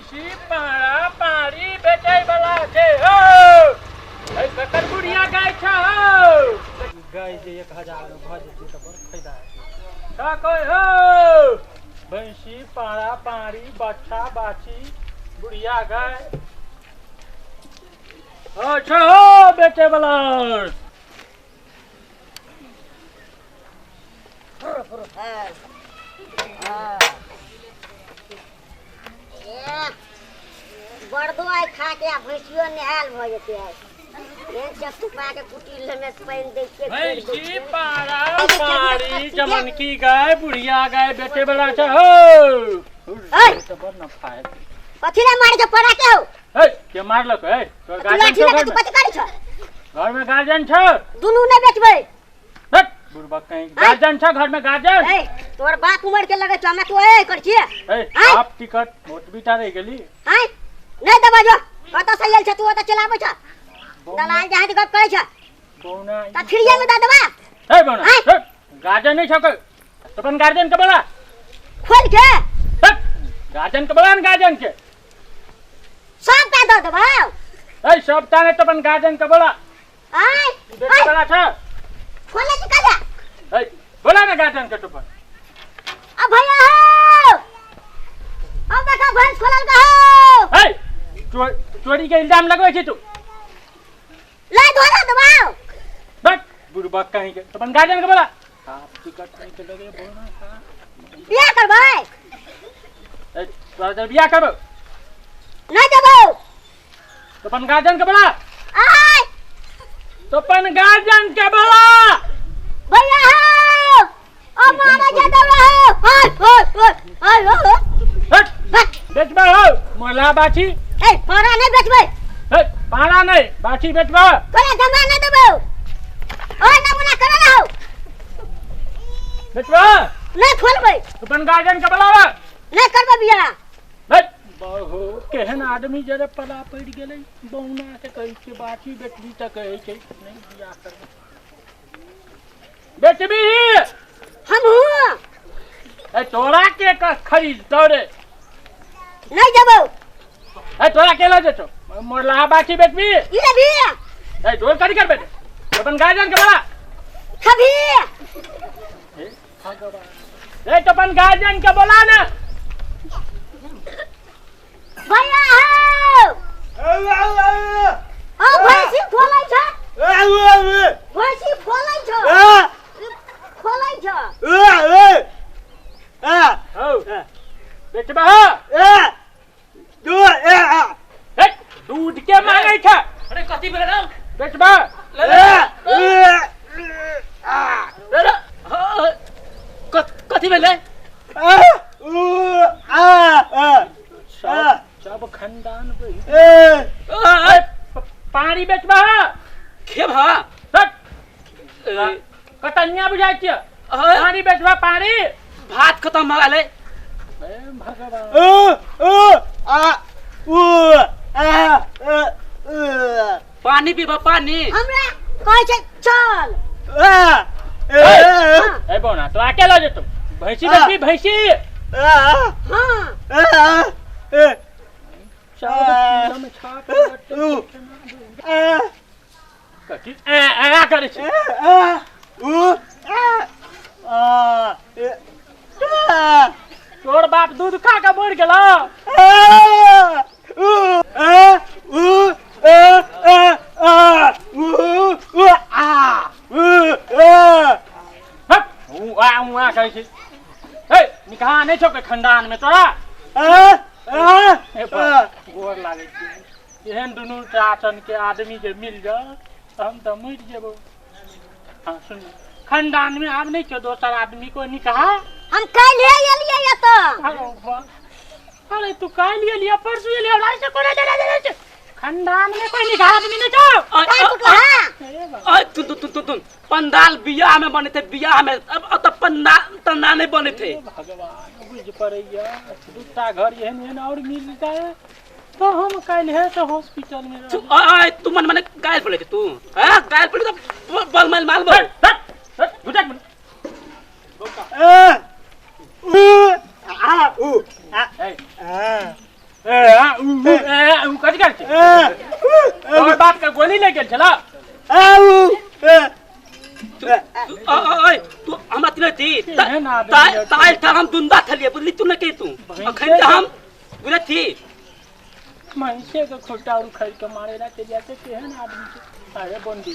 भैंसी पाड़ा पाड़ी बेचे वाला छे हो ए ककर बुढ़िया गाय छ हो गाय जे 1000 भ जेते त बड़ फायदा है का कोई हो भैंसी पाड़ा पाड़ी बच्चा बाछी बुढ़िया गाय अच्छा हो बेचे वाला बर्दो आई खा के भैंसियो नेहाल भ जेते है जब तुपा के कुटी में पानी दे के भैंसी पाड़ा पाड़ी चमनकी गाय बुढ़िया गाय बेचे वाला छ हो तो बड़ न फाय कथि ला मार के पड़ा के हो ए के मारलक ए तो गार्डन छ घर में कथि करै छ घर में गार्डन छ दुनु नै बेचबै हट बुढ़बा कहीं गार्डन छ घर में गार्डन ए तोर बाप उमर के लगे छ हमरा तो ए कर छिए ए आप टिकट मोट बिटा रह गेली हां नै दबा जो कत से आइल छ तू त चलाबै छ दलाल जहां के गप करै छ बोना त खिड़िया में द दबा ए बोना गार्डन नहीं छ तो अपन गार्डन के बोला खोल के गार्डन के बोला न गार्डन के सब का द दबा ए सब ताने तो अपन गार्डन के बोला आई बेटे वाला छ खोले के काजा ए बोला ना गार्डन के तो पर अब भैया हो अब देखा भैंस खोलल का हो ए चोरी के इल्जाम लगबै छी तू ला धोला दबाओ बट बुढ़बा कहीं के तो अपन गार्डन के बोला आप टिकट नहीं के लगे बोलना था बियाह करबै ए तोरा जब बियाह करबो नहीं देबो तो अपन गार्डन के बोला आई तो अपन गार्डन के बोला भैया हो अब मारा जा दो हो हाय हो हट बेचबा हो मोला बाछी ए पारा नहीं बेचबै ए पाड़ा नहीं बाछी बेचबा तोरा जमा नहीं देबो ओ नमूना करे ना हो बेचबा नहीं खोलबै तो अपन गार्डन के बोलावा नहीं करबै बियाह हट बहु केहन आदमी जरे पला पड़ गेलै बौना से कहै छै बाछी बेचबी त कहै छै नहीं बियाह करबै बेचबी हम हूं ए तोरा के खरीद तोरे नहीं देबो ए तोरा के ला जेतो मोरला बाछी बेचबी इले बियाह ए जोर करी करबे अपन गार्डन के बोला कभी ए भगवान ए तो अपन गार्डन के बोला ना भैया हो ओ भैंसी खोलै छ भैंसी खोलै छ खोलै छ हो बेचबा हो ए दूध के मांगै छ अरे कथि भेलै रे बेचबा कथि भेलै सब खानदान पानी बेचबा खेब हा कतनिया बुझाइ छियै पानी बेचबा पानी भात खत्म भ गेलै पानी पीबा पानी हमरा कहै छै चल ए बोना तो अकेला जेतो भैंसी बेचबी भैंसी हां में छाप कथी आ करे छै तोर बाप दूध खा के मर गेलो कहै छै ए निकाह नहीं छौ के खानदान में तोरा गोर लागे छै एहन दुनू चाचन के आदमी जे मिल जाओ हम तो मर जेबो हां सुन खानदान में आब नहीं छौ दोसर आदमी को निकाह हम काल एलियै या त अरे तू काल एलिया परसू एलिया राय से कोना दे खानदान में कोई निकाह आदमी नहीं छौ तू पंडाल बियाह में बने थे बियाह में अब तो पंडाल नहीं बने थे भगवान बुझ पड़ैया दूटा घर एहन और मिल जाए तो हम काल है तो हॉस्पिटल में तू मन माने गायल पड़े तू हां गायल पड़े तो बल माल माल बोल गुटक उ कथि कर छै तोहर बाप के गोली ले गेल छला ओए तू हमरा तिले थी ताइल था हम दुंदा थलिए बुझली तू न के तू अखन त हम बुझले थी महिषे के खोटा उखाड़ के मारे ला ते जाते केहन आदमी छै अरे बंदी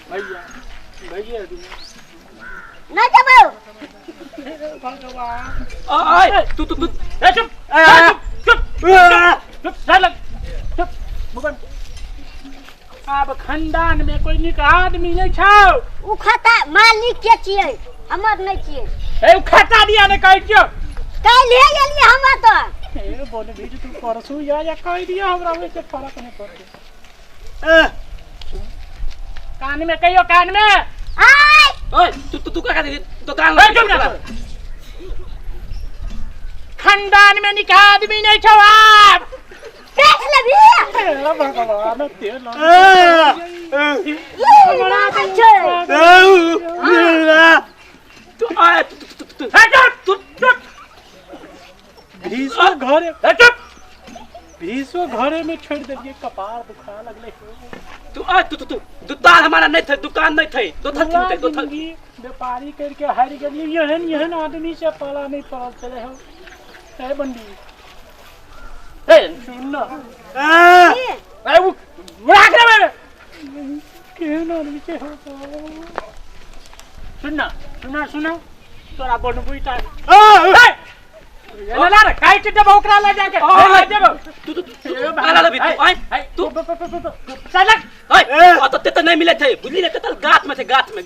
भैया नहीं देबो भगवान ओए तू चुप भगवान अब खानदान में कोई निक आदमी नहीं छौ उ खाता मालिक के छियै हमर नहीं छियै ए उ खाता दिया ने कहै छियो काल ले गेलियै हम त ए बोल भी तू परसू या कह दिया हमरा में से फर्क नहीं पड़ते कान में कहियो कान में आय ओए तू क्या कर दुकान खानदान में निक आदमी नहीं छौ आप देख लेबी भगवान तेल हमरा छै तू आए तू भीषो घरे में छोड़ दिए कपार दुखा लगले तू आ तू दुकान हमारा नहीं थे दुकान नहीं थे दो थल व्यापारी करके हार गेलिए यहन आदमी से पाला नहीं पड़ल चले हो ए बंदी ए सुन ना ए वो राख रे मेरे केहन आदमी से हो सुन तोरा बनबुईटा ये ला रे काई के देबो ओकरा ले जाके ले देबो तू आला ले तू आई तू चल ओए तो ते नहीं मिले थे बुझली ने कतल गाछ में थे गाछ में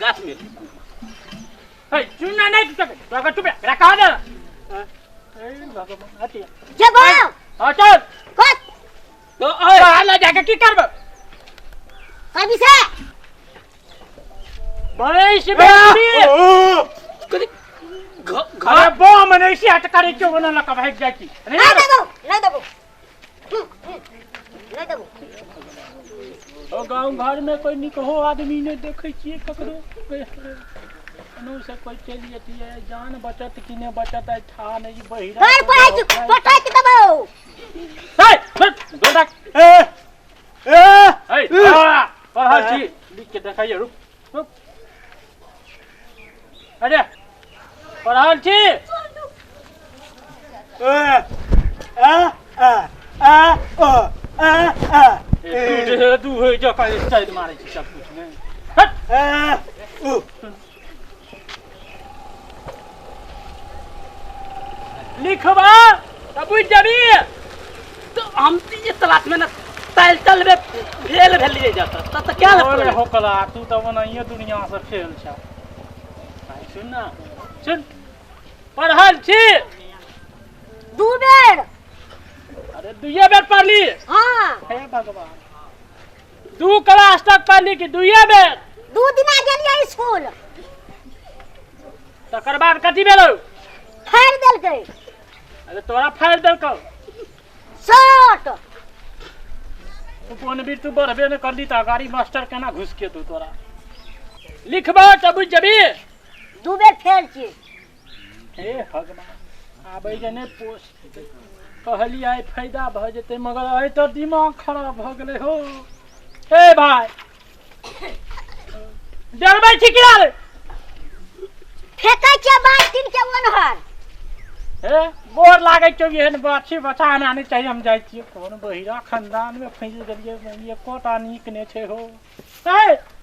ए सुन नहीं तू चुप रखा दे ए भगवान आती जबो हां चल कत तो ओए ले जाके की करबो कभी से बड़े से बेटी कदी घर बो मने से हट करे क्यों बना लका भाग जाती नहीं देबो ओ गांव घर में कोई निकहो आदमी ने देखे छिए ककरो अनु से कोई चल जती है जान बचत कि ने बचत है था नहीं बहिरा घर पटाई के देबो ए दोडक ए पढ़ल छी लिख के देखाइए रुक अरे पढ़ल छी तू हो जो का साइड मारे छी सब कुछ में लिखवा तब जबी तो हम ये तलाश में ना तल में फेल लिए जाता तो क्या ओए होकला तू तो बनाइए दुनिया से फेल छ सुन ना सुन पढ़ल छी दू बेर अरे दुइये बेर पढ़ली हां हे भगवान 2 क्लास तक पढ़ली कि दुइये बेर 2 दिना गेलियै स्कूल तकर बाद कथि भेलौ फाड़ देलकै अरे तोरा फाड़ देलकौ शॉट कोन भी तू बढ़बे न करली त गाड़ी मास्टर केना घुस के तू तोरा लिखबो तब जबी 2 बेर फेल छी हे भगवान आबै जने पोस्ट कहली आइ फायदा भ जेते मगर आइ त दिमाग खराब भ गेलै हो ए भाई डरबै छी कि रे फेकै छै बात दिन के ओनहर हे बोर लागै छौ एहन बात छै बचा हमरा नहीं चाहिए हम जाइ छियै कोन बहिरा खानदान में फंस गेलियै ये कोटा नीक ने छै हो ए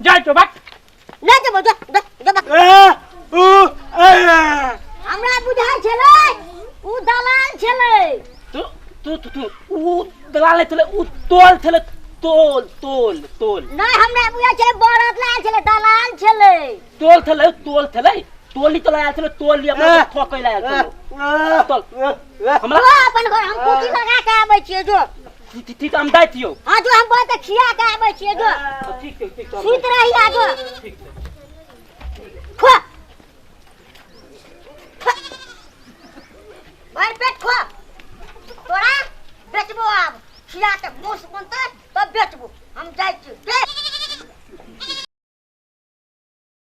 जाइ छौ बात नहीं देबो जो हमरा बुझाइ छलै उ दलाल छलै तू उ दलाल थले उ तोल थले तोल नहीं हमरा बुझाइ छलै बरत लाल छलै दलाल छलै तोल थले तोली तो लाया चलो तोल लिया अपना ठोकै लाया चलो तोल हमरा अपन घर हम कुटी लगा के आबै छियै जो ठीक हम दै दियो हां जो हम बहुत खिया के आबै छियै जो ठीक सुत रही आ जो ठीक खो भर पेट खो तोरा बेचबो आब खिया के मुस बनतै तब बेचबो हम जाइ छी